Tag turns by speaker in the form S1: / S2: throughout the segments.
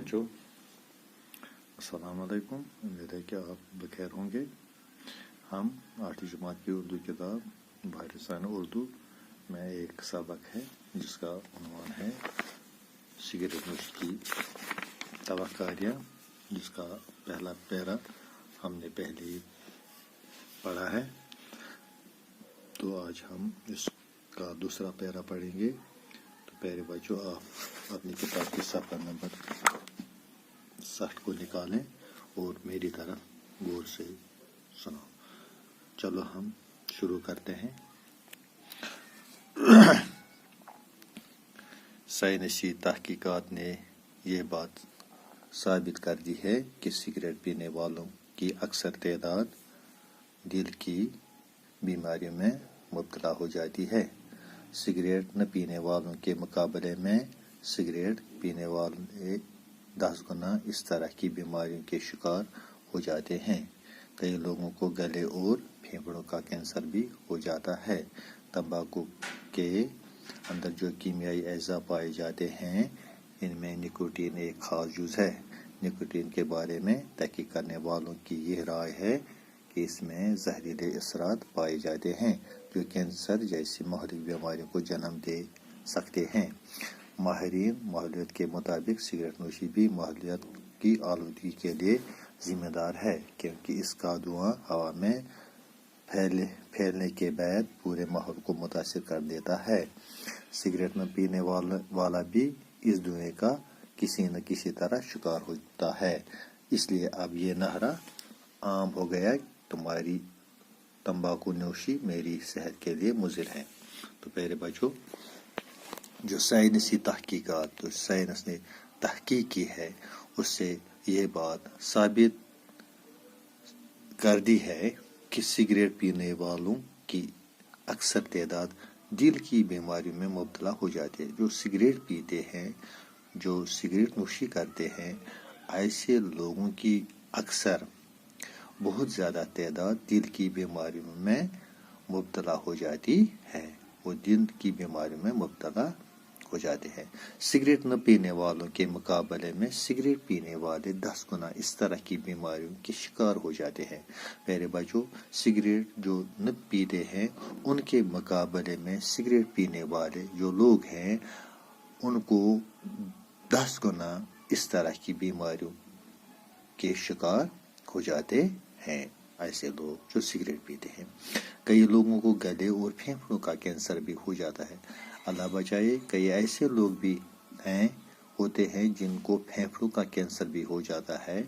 S1: बच्चों, अस्सलाम वालेकुम। उम्मीद है कि आप बखैर होंगे। हम 8वीं जमात की उर्दू किताब बारिसाना उर्दू में एक सबक है जिसका उन्वान है सिगरेट नोश की तवक्कारियाँ, जिसका पहला पैरा हमने पहले ही पढ़ा है। तो आज हम इसका दूसरा पैरा पढ़ेंगे। तो प्यारे बच्चों, आप अपनी किताब की सफ़ा नंबर 60 को निकालें और मेरी तरफ गौर से सुनो। चलो हम शुरू करते हैं। साइंसी तहकीकात ने यह बात साबित कर दी है कि सिगरेट पीने वालों की अक्सर तादाद दिल की बीमारियों में मुब्तला हो जाती है। सिगरेट न पीने वालों के मुकाबले में सिगरेट पीने वाले 10 गुना इस तरह की बीमारियों के शिकार हो जाते हैं। कई लोगों को गले और फेफड़ों का कैंसर भी हो जाता है। तंबाकू के अंदर जो कीमियाई अज़ा पाए जाते हैं, इनमें निकोटीन एक खास जुज़ है। निकोटीन के बारे में तहकीक करने वालों की यह राय है कि इसमें जहरीले असरात पाए जाते हैं जो कैंसर जैसी महलिक बीमारियों को जन्म दे सकते हैं। माहिरीन माहौलियत के मुताबिक सिगरेट नोशी भी माहौलियत की आलूदगी के लिए जिम्मेदार है, क्योंकि इसका धुआं हवा में फैलने के बाद पूरे माहौल को मुतासिर कर देता है। सिगरेट न पीने वाला भी इस धुएं का किसी न किसी तरह शिकार होता है। इसलिए अब ये नारा आम हो गया, तुम्हारी तंबाकू नोशी मेरी सेहत के लिए मुज़िर है। तो प्यारे बच्चों, जो साइंसी तहकीकात, तो साइंस ने तहकीक की है, उससे ये बात साबित कर दी है कि सिगरेट पीने वालों की अक्सर तादाद दिल की बीमारियों में मुब्तला हो जाती है। जो सिगरेट पीते हैं, जो सिगरेट नोशी करते हैं, ऐसे लोगों की अक्सर बहुत ज़्यादा तादाद दिल की बीमारियों में मुब्तला हो जाती है। वो दिल की बीमारियों में मुब्तला हो जाते हैं। सिगरेट न पीने वालों के मुकाबले में सिगरेट पीने वाले 10 गुना इस तरह की बीमारियों के शिकार हो जाते हैं। मेरे बच्चों, सिगरेट जो न पीते हैं उनके मुकाबले में सिगरेट पीने वाले जो लोग हैं उनको 10 गुना इस तरह की बीमारियों के शिकार हो जाते हैं। ऐसे लोग जो सिगरेट पीते हैं, कई लोगों को गले और फेफड़ों का कैंसर भी हो जाता है। अल्लाह बचाए। कई ऐसे लोग भी होते हैं जिनको फेफड़ों का कैंसर भी हो जाता है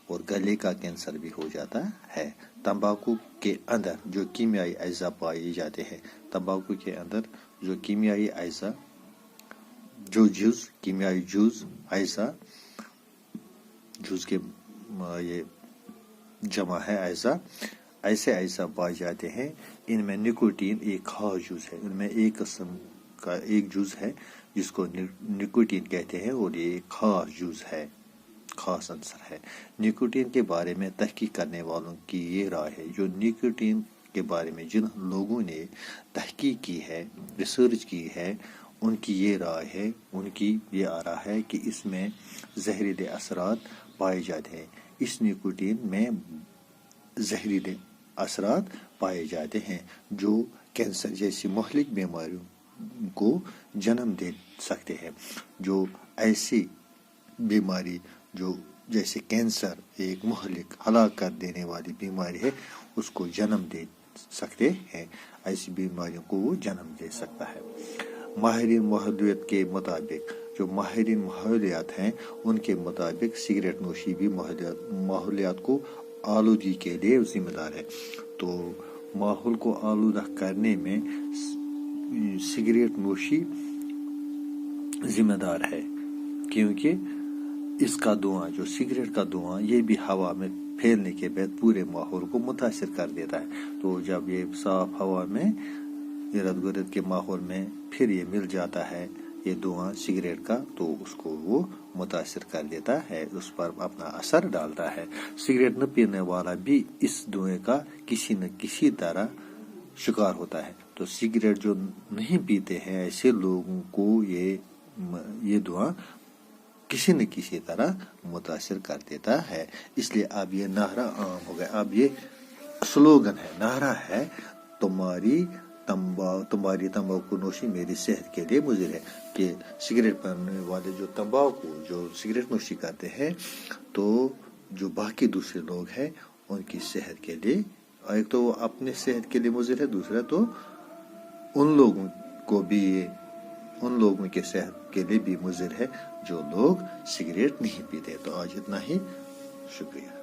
S1: और गले का कैंसर भी हो जाता है। तंबाकू के अंदर जो कीमियाई अज़ा पाए जाते हैं, तंबाकू के अंदर जो कीमियाई अज़ा, जो कीमियाई अज़ा, जुज़ के ये जमा है अज़ा, ऐसे अज़ा पाए जाते हैं। इनमें निकोटीन एक खास जुज़ है। इनमें एक किस्म का एक जुज़ है जिसको निकोटीन कहते हैं और ये एक खास जुज़ है, खास अंसर है। निकोटीन के बारे में तहकीक करने वालों की ये राय है, जो निकोटीन के बारे में जिन लोगों ने तहकीक की है, रिसर्च की है, उनकी ये राय है, उनकी ये आरा है कि इसमें जहरीले असरात पाए जाते हैं। इस निकोटीन में जहरीले असरात पाए जाते हैं जो कैंसर जैसी महलिक बीमारियों को जन्म दे सकते हैं। जो ऐसी बीमारी जो जैसे कैंसर एक महलिक हलाक कर देने वाली बीमारी है, उसको जन्म दे सकते हैं। ऐसी बीमारियों को वो जन्म दे सकता है। माहिरीन माहौलियत के मुताबिक, जो माहिरीन माहौलियात हैं, उनके मुताबिक सिगरेट नोशी भी माहौलियात को आलूदगी के लिए जिम्मेदार है। तो माहौल को आलूदा करने में सिगरेट नोशी जिम्मेदार है, क्योंकि इसका धुआं, जो सिगरेट का धुआं, ये भी हवा में फैलने के बाद पूरे माहौल को मुतासिर कर देता है। तो जब ये साफ हवा में इर्द गिर्द के माहौल में फिर ये मिल जाता है ये धुआं सिगरेट का, तो उसको वो मुतासिर कर देता है, उस पर अपना असर डालता है। सिगरेट न पीने वाला भी इस धुएं का किसी न किसी तरह शिकार होता है। तो सिगरेट जो नहीं पीते हैं, ऐसे लोगों को ये धुआं کسی نہ کسی طرح متاثر کر دیتا ہے. اس لیے اب یہ نعرہ عام ہو گیا، اب یہ سلوگن ہے، نعرہ ہے، تمہاری تمباکو نوشی میری صحت کے لیے مضر ہے. کہ سگریٹ پہننے والے جو سگریٹ نوشی کرتے ہیں، تو جو باقی دوسرے لوگ ہیں ان کی صحت کے لیے، ایک تو وہ اپنے صحت کے لیے مضر ہے، دوسرا تو ان لوگوں کے صحت کے لیے بھی مضر ہے جو لوگ سگریٹ نہیں پیتے. تو آج اتنا ہی، شکریہ.